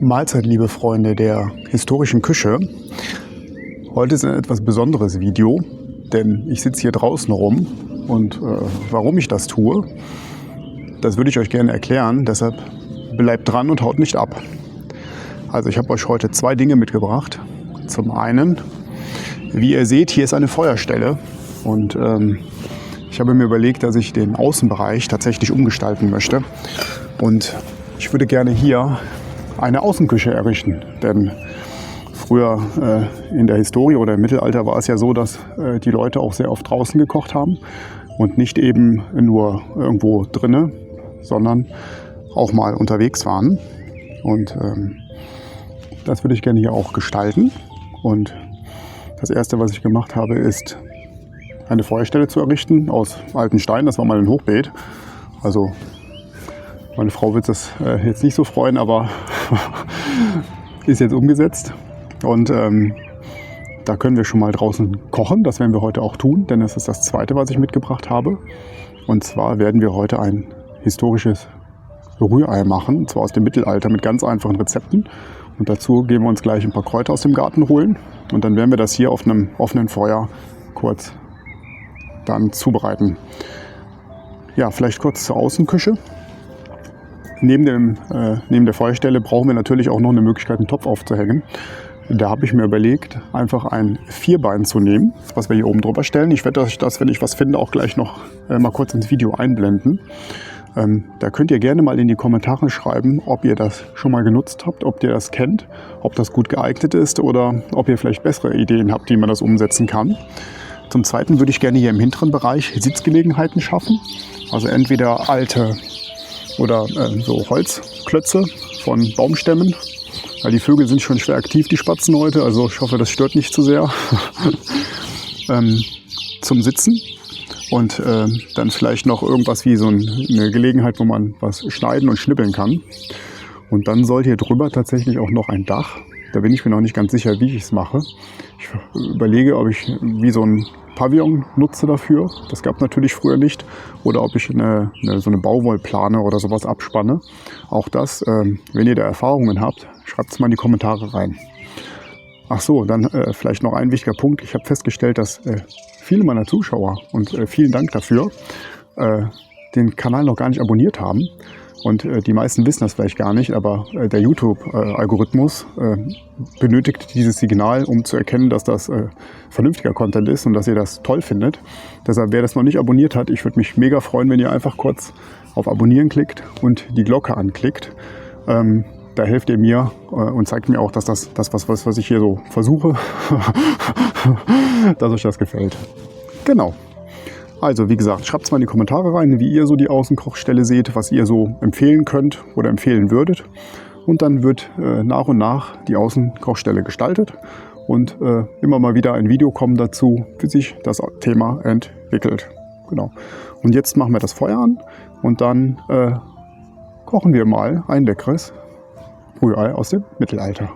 Mahlzeit, liebe Freunde der historischen Küche. Heute ist ein etwas besonderes Video, denn ich sitze hier draußen rum und warum ich das tue, das würde ich euch gerne erklären. Deshalb bleibt dran und haut nicht ab. Also ich habe euch heute zwei Dinge mitgebracht. Zum einen, wie ihr seht, hier ist eine Feuerstelle und ich habe mir überlegt, dass ich den Außenbereich tatsächlich umgestalten möchte und ich würde gerne hier eine Außenküche errichten, denn früher in der Historie oder im Mittelalter war es ja so, dass die Leute auch sehr oft draußen gekocht haben und nicht eben nur irgendwo drinne, sondern auch mal unterwegs waren. Und das würde ich gerne hier auch gestalten. Und das erste, was ich gemacht habe, ist eine Feuerstelle zu errichten aus alten Steinen. Das war mal ein Hochbeet. Also meine Frau wird das jetzt nicht so freuen, aber ist jetzt umgesetzt. Und da können wir schon mal draußen kochen. Das werden wir heute auch tun, denn das ist das zweite, was ich mitgebracht habe. Und zwar werden wir heute ein historisches Rührei machen, und zwar aus dem Mittelalter mit ganz einfachen Rezepten. Und dazu gehen wir uns gleich ein paar Kräuter aus dem Garten holen. Und dann werden wir das hier auf einem offenen Feuer kurz dann zubereiten. Ja, vielleicht kurz zur Außenküche. Neben der Feuerstelle brauchen wir natürlich auch noch eine Möglichkeit, einen Topf aufzuhängen. Da habe ich mir überlegt, einfach ein Vierbein zu nehmen, was wir hier oben drüber stellen. Ich werde euch das, wenn ich was finde, auch gleich noch mal kurz ins Video einblenden. Da könnt ihr gerne mal in die Kommentare schreiben, ob ihr das schon mal genutzt habt, ob ihr das kennt, ob das gut geeignet ist oder ob ihr vielleicht bessere Ideen habt, wie man das umsetzen kann. Zum Zweiten würde ich gerne hier im hinteren Bereich Sitzgelegenheiten schaffen. Also entweder alte oder so Holzklötze von Baumstämmen. Ja, die Vögel sind schon schwer aktiv, die Spatzen heute, also ich hoffe, das stört nicht zu sehr. Zum Sitzen und dann vielleicht noch irgendwas wie so eine Gelegenheit, wo man was schneiden und schnippeln kann. Und dann sollte hier drüber tatsächlich auch noch ein Dach. Da bin ich mir noch nicht ganz sicher, wie ich es mache. Ich überlege, ob ich wie so ein Pavillon nutze dafür. Das gab es natürlich früher nicht. Oder ob ich so eine Bauwollplane oder sowas abspanne. Auch das, wenn ihr da Erfahrungen habt, schreibt es mal in die Kommentare rein. Ach so, dann vielleicht noch ein wichtiger Punkt. Ich habe festgestellt, dass viele meiner Zuschauer, und vielen Dank dafür, den Kanal noch gar nicht abonniert haben. Und die meisten wissen das vielleicht gar nicht, aber der YouTube-Algorithmus benötigt dieses Signal, um zu erkennen, dass das vernünftiger Content ist und dass ihr das toll findet. Deshalb, wer das noch nicht abonniert hat, ich würde mich mega freuen, wenn ihr einfach kurz auf Abonnieren klickt und die Glocke anklickt. Da helft ihr mir und zeigt mir auch, dass das was ich hier so versuche, dass euch das gefällt. Genau. Also wie gesagt, schreibt es mal in die Kommentare rein, wie ihr so die Außenkochstelle seht, was ihr so empfehlen könnt oder empfehlen würdet. Und dann wird nach und nach die Außenkochstelle gestaltet und immer mal wieder ein Video kommen dazu, wie sich das Thema entwickelt. Genau. Und jetzt machen wir das Feuer an und dann kochen wir mal ein leckeres Rührei aus dem Mittelalter.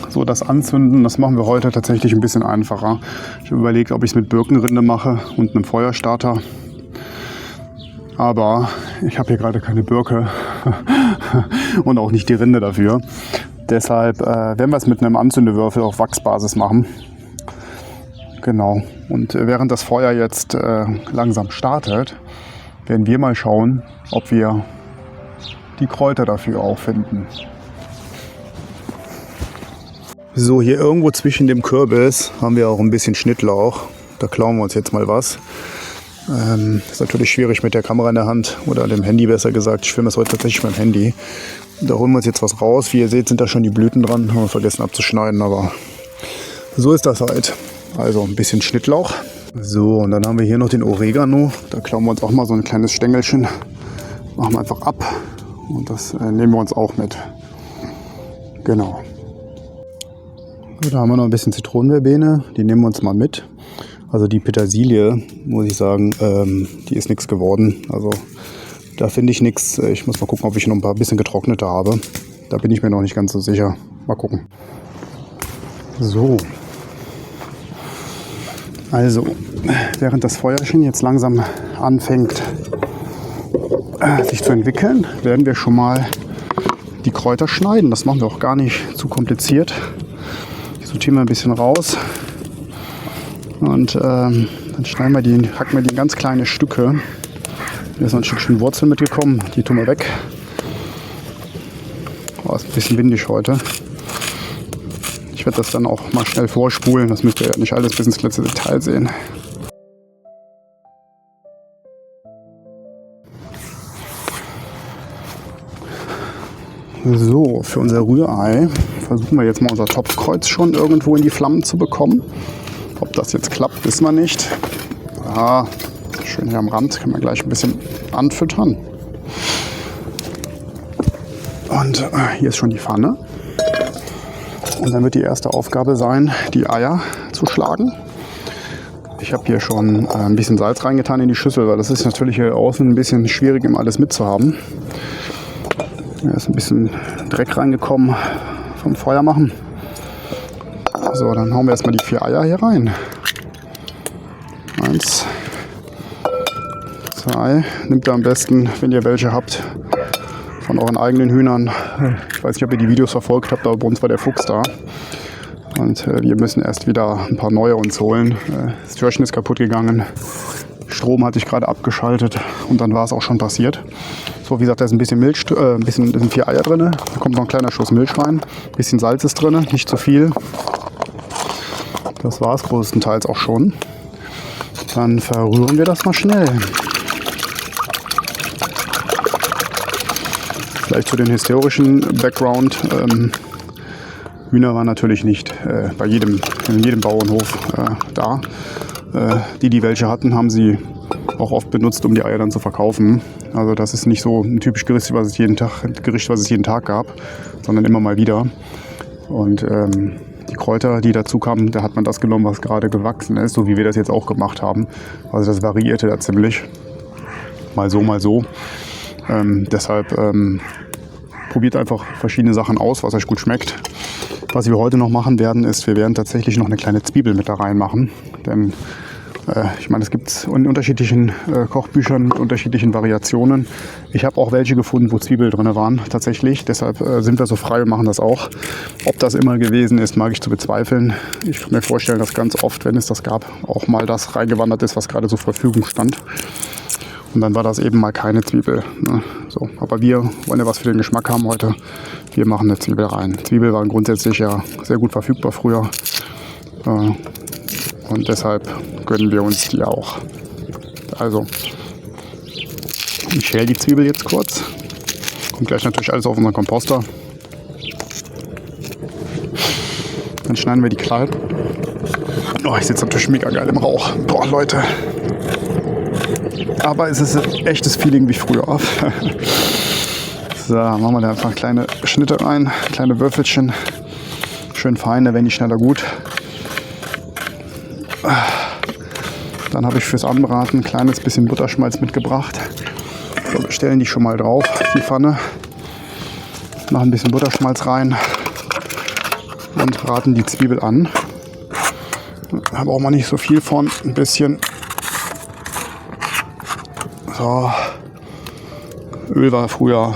So, das Anzünden, das machen wir heute tatsächlich ein bisschen einfacher. Ich habe überlegt, ob ich es mit Birkenrinde mache und einem Feuerstarter. Aber ich habe hier gerade keine Birke und auch nicht die Rinde dafür. Deshalb werden wir es mit einem Anzündewürfel auf Wachsbasis machen. Genau. Und während das Feuer jetzt langsam startet, werden wir mal schauen, ob wir die Kräuter dafür auch finden. So, hier irgendwo zwischen dem Kürbis haben wir auch ein bisschen Schnittlauch. Da klauen wir uns jetzt mal was. Ist natürlich schwierig mit der Kamera in der Hand oder dem Handy besser gesagt. Ich filme das heute tatsächlich mit dem Handy. Da holen wir uns jetzt was raus. Wie ihr seht, sind da schon die Blüten dran. Haben wir vergessen abzuschneiden, aber so ist das halt. Also ein bisschen Schnittlauch. So, und dann haben wir hier noch den Oregano. Da klauen wir uns auch mal so ein kleines Stängelchen. Machen wir einfach ab. Und das nehmen wir uns auch mit. Genau. Da haben wir noch ein bisschen Zitronenverbene, die nehmen wir uns mal mit. Also die Petersilie, muss ich sagen, die ist nichts geworden. Also da finde ich nichts. Ich muss mal gucken, ob ich noch ein bisschen getrocknete habe. Da bin ich mir noch nicht ganz so sicher. Mal gucken. So. Also, während das Feuerchen jetzt langsam anfängt sich zu entwickeln, werden wir schon mal die Kräuter schneiden. Das machen wir auch gar nicht zu kompliziert. Ich sortiere mal ein bisschen raus und dann schneiden wir die, hacken wir die in ganz kleine Stücke. Hier ist noch ein Stückchen Wurzel mitgekommen, die tun wir weg. Oh, ist ein bisschen windig heute. Ich werde das dann auch mal schnell vorspulen, das müsst ihr ja nicht alles bis ins letzte Detail sehen. So, für unser Rührei versuchen wir jetzt mal unser Topfkreuz schon irgendwo in die Flammen zu bekommen. Ob das jetzt klappt, wissen wir nicht. Ah, schön hier am Rand, kann man gleich ein bisschen anfüttern. Und hier ist schon die Pfanne. Und dann wird die erste Aufgabe sein, die Eier zu schlagen. Ich habe hier schon ein bisschen Salz reingetan in die Schüssel, weil das ist natürlich hier außen ein bisschen schwierig, immer alles mitzuhaben. Da ist ein bisschen Dreck reingekommen vom Feuer machen. So, dann hauen wir erstmal die 4 Eier hier rein. 1, 2. Nehmt ihr am besten, wenn ihr welche habt, von euren eigenen Hühnern. Ich weiß nicht, ob ihr die Videos verfolgt habt, aber bei uns war der Fuchs da. Und wir müssen erst wieder ein paar neue uns holen. Das Türchen ist kaputt gegangen. Strom hatte ich gerade abgeschaltet und dann war es auch schon passiert. So, wie gesagt, da ist ein bisschen Milch, da sind 4 Eier drin. Da kommt noch ein kleiner Schuss Milch rein. Ein bisschen Salz ist drin, nicht zu viel. Das war es größtenteils auch schon. Dann verrühren wir das mal schnell. Vielleicht zu den historischen Background. Hühner waren natürlich nicht in jedem Bauernhof da. Die welche hatten, haben sie auch oft benutzt, um die Eier dann zu verkaufen. Also das ist nicht so ein typisch Gericht, was es jeden Tag gab, sondern immer mal wieder. Und die Kräuter, die dazu kamen, da hat man das genommen, was gerade gewachsen ist, so wie wir das jetzt auch gemacht haben. Also das variierte da ziemlich. Mal so, mal so. Deshalb probiert einfach verschiedene Sachen aus, was euch gut schmeckt. Was wir heute noch machen werden, ist, wir werden tatsächlich noch eine kleine Zwiebel mit da reinmachen. Denn ich meine, es gibt es in unterschiedlichen Kochbüchern mit unterschiedlichen Variationen. Ich habe auch welche gefunden, wo Zwiebeln drin waren, tatsächlich. Deshalb sind wir so frei und machen das auch. Ob das immer gewesen ist, mag ich zu bezweifeln. Ich kann mir vorstellen, dass ganz oft, wenn es das gab, auch mal das reingewandert ist, was gerade zur Verfügung stand. Und dann war das eben mal keine Zwiebel. Ne? So, aber wir wollen ja was für den Geschmack haben heute. Wir machen eine Zwiebel rein. Zwiebeln waren grundsätzlich ja sehr gut verfügbar früher. Und deshalb gönnen wir uns die auch. Also, ich schäle die Zwiebel jetzt kurz. Kommt gleich natürlich alles auf unseren Komposter. Dann schneiden wir die klein. Oh, ich sitze natürlich mega geil im Rauch. Boah, Leute. Aber es ist ein echtes Feeling wie früher. So, machen wir da einfach kleine Schnitte rein, kleine Würfelchen. Schön fein, da werden die schneller gut. Dann habe ich fürs Anbraten ein kleines bisschen Butterschmalz mitgebracht. So, wir stellen die schon mal drauf, die Pfanne. Machen ein bisschen Butterschmalz rein und braten die Zwiebel an. Da braucht man nicht so viel von, ein bisschen. So. Öl war früher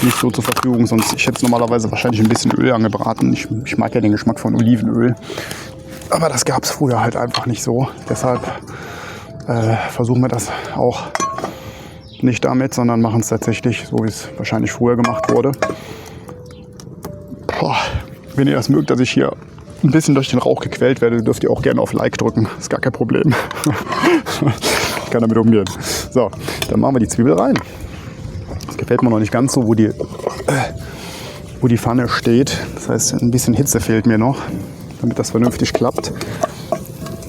nicht so zur Verfügung, sonst ich hätte es normalerweise wahrscheinlich ein bisschen Öl angebraten. Ich mag ja den Geschmack von Olivenöl. Aber das gab es früher halt einfach nicht so. Deshalb versuchen wir das auch nicht damit, sondern machen es tatsächlich so, wie es wahrscheinlich früher gemacht wurde. Boah, wenn ihr das mögt, dass ich hier ein bisschen durch den Rauch gequält werde, dürft ihr auch gerne auf Like drücken. Ist gar kein Problem. Ich kann damit umgehen. So, dann machen wir die Zwiebel rein. Das gefällt mir noch nicht ganz so, wo die Pfanne steht. Das heißt, ein bisschen Hitze fehlt mir noch, damit das vernünftig klappt.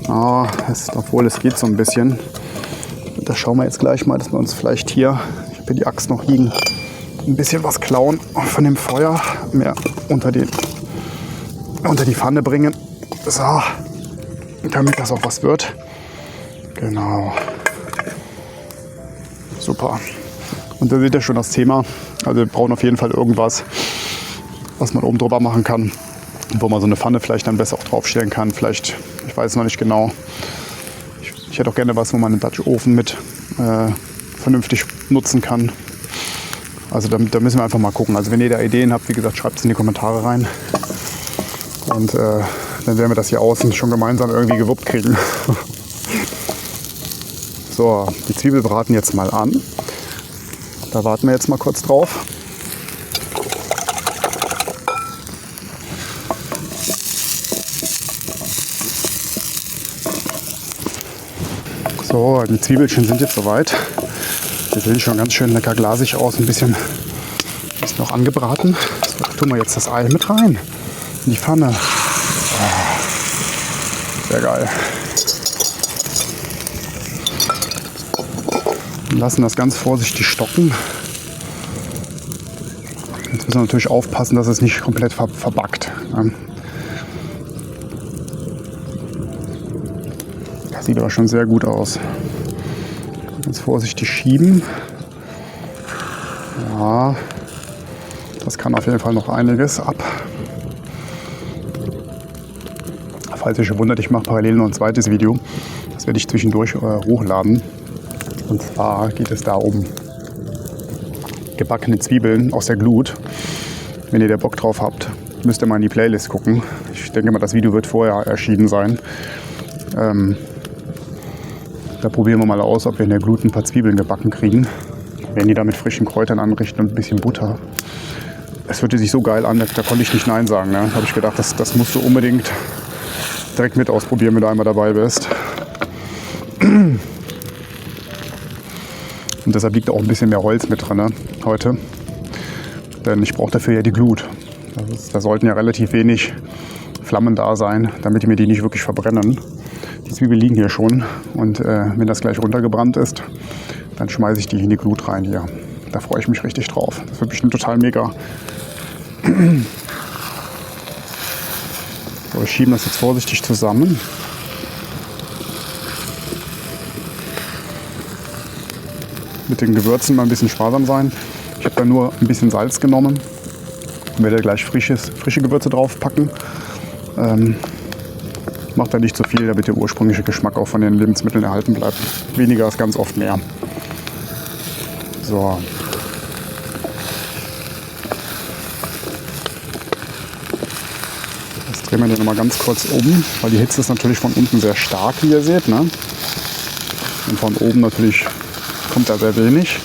Oh, obwohl es geht so ein bisschen. Da schauen wir jetzt gleich mal, dass wir uns vielleicht hier, ich habe hier die Axt noch liegen, ein bisschen was klauen von dem Feuer, mehr unter die Pfanne bringen. So, damit das auch was wird. Genau. Super. Und da seht ihr schon das Thema. Also wir brauchen auf jeden Fall irgendwas, was man oben drüber machen kann, wo man so eine Pfanne vielleicht dann besser auch draufstellen kann. Vielleicht, ich weiß es noch nicht genau. Ich hätte auch gerne was, wo man einen Dutch Ofen mit vernünftig nutzen kann. Also da müssen wir einfach mal gucken. Also wenn ihr da Ideen habt, wie gesagt, schreibt es in die Kommentare rein. Und dann werden wir das hier außen schon gemeinsam irgendwie gewuppt kriegen. So, die Zwiebel braten jetzt mal an. Da warten wir jetzt mal kurz drauf. So, die Zwiebelchen sind jetzt soweit. Die sehen schon ganz schön lecker glasig aus. Ein bisschen ist noch angebraten. So, da tun wir jetzt das Ei mit rein. In die Pfanne. Oh, sehr geil. Und lassen das ganz vorsichtig stocken. Jetzt müssen wir natürlich aufpassen, dass es nicht komplett verbackt. Das sieht aber schon sehr gut aus. Ganz vorsichtig schieben. Ja, das kann auf jeden Fall noch einiges ab. Falls ihr euch wundert, ich mache parallel noch ein zweites Video. Das werde ich zwischendurch hochladen. Und zwar geht es da um gebackene Zwiebeln aus der Glut. Wenn ihr da Bock drauf habt, müsst ihr mal in die Playlist gucken. Ich denke mal, das Video wird vorher erschienen sein. Da probieren wir mal aus, ob wir in der Glut ein paar Zwiebeln gebacken kriegen. Wenn die da mit frischen Kräutern anrichten und ein bisschen Butter. Es hörte sich so geil an, da konnte ich nicht Nein sagen. Ne? Da habe ich gedacht, das musst du unbedingt direkt mit ausprobieren, wenn du einmal dabei bist. Und deshalb liegt auch ein bisschen mehr Holz mit drin, ne, heute. Denn ich brauche dafür ja die Glut. Da sollten ja relativ wenig Flammen da sein, damit mir die nicht wirklich verbrennen. Die Zwiebeln liegen hier schon und wenn das gleich runtergebrannt ist, dann schmeiße ich die in die Glut rein hier. Da freue ich mich richtig drauf. Das wird bestimmt total mega. So, wir schieben das jetzt vorsichtig zusammen. Mit den Gewürzen mal ein bisschen sparsam sein. Ich habe da nur ein bisschen Salz genommen. Ich werde gleich frische Gewürze drauf packen. Macht da nicht zu viel, damit der ursprüngliche Geschmack auch von den Lebensmitteln erhalten bleibt. Weniger ist ganz oft mehr. So. Jetzt drehen wir den nochmal ganz kurz um, weil die Hitze ist natürlich von unten sehr stark, wie ihr seht. Ne? Und von oben natürlich kommt da sehr wenig.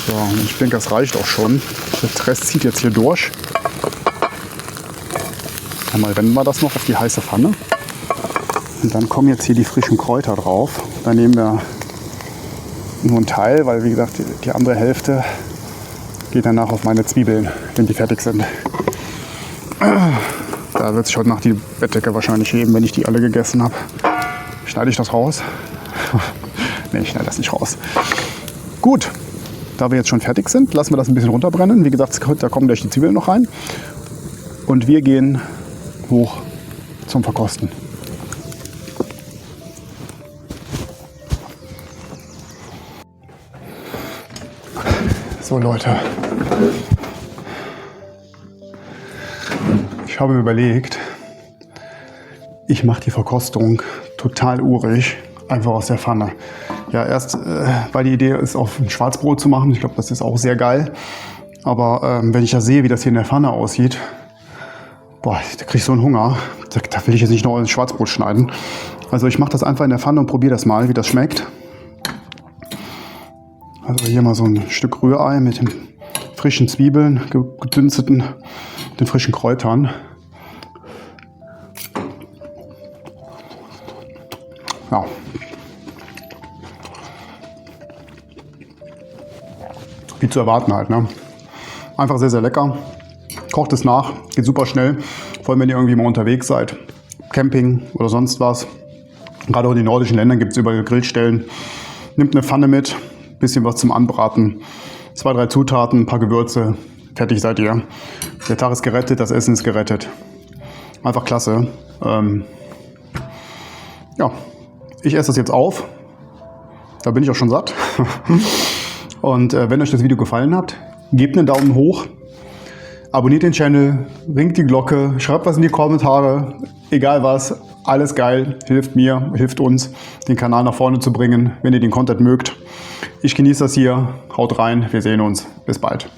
So, und ich denke, das reicht auch schon. Der Rest zieht jetzt hier durch. Einmal wenden wir das noch auf die heiße Pfanne. Und dann kommen jetzt hier die frischen Kräuter drauf. Da nehmen wir nur einen Teil, weil wie gesagt, die andere Hälfte geht danach auf meine Zwiebeln, wenn die fertig sind. Da wird sich heute Nacht die Bettdecke wahrscheinlich heben, wenn ich die alle gegessen habe. Schneide ich das raus? Ne, ich schneide das nicht raus. Gut, da wir jetzt schon fertig sind, lassen wir das ein bisschen runterbrennen. Wie gesagt, da kommen gleich die Zwiebeln noch rein. Und wir gehen hoch zum Verkosten. So Leute, ich habe mir überlegt, ich mache die Verkostung total urig, einfach aus der Pfanne. Ja, erst, weil die Idee ist, auf ein Schwarzbrot zu machen. Ich glaube, das ist auch sehr geil. Aber wenn ich ja sehe, wie das hier in der Pfanne aussieht, boah, da kriege ich so einen Hunger. Da will ich jetzt nicht noch ins Schwarzbrot schneiden. Also ich mache das einfach in der Pfanne und probiere das mal, wie das schmeckt. Also hier mal so ein Stück Rührei mit den frischen Zwiebeln, gedünsteten, den frischen Kräutern. Ja. Wie zu erwarten halt, ne? Einfach sehr, sehr lecker. Kocht es nach, geht super schnell. Vor allem, wenn ihr irgendwie mal unterwegs seid. Camping oder sonst was. Gerade auch in den nordischen Ländern gibt es überall Grillstellen. Nehmt eine Pfanne mit, bisschen was zum Anbraten. 2, 3 Zutaten, ein paar Gewürze. Fertig seid ihr. Der Tag ist gerettet, das Essen ist gerettet. Einfach klasse. Ja, ich esse das jetzt auf. Da bin ich auch schon satt. Und wenn euch das Video gefallen hat, gebt einen Daumen hoch. Abonniert den Channel, ringt die Glocke, schreibt was in die Kommentare, egal was, alles geil, hilft mir, hilft uns, den Kanal nach vorne zu bringen, wenn ihr den Content mögt. Ich genieße das hier. Haut rein. Wir sehen uns. Bis bald.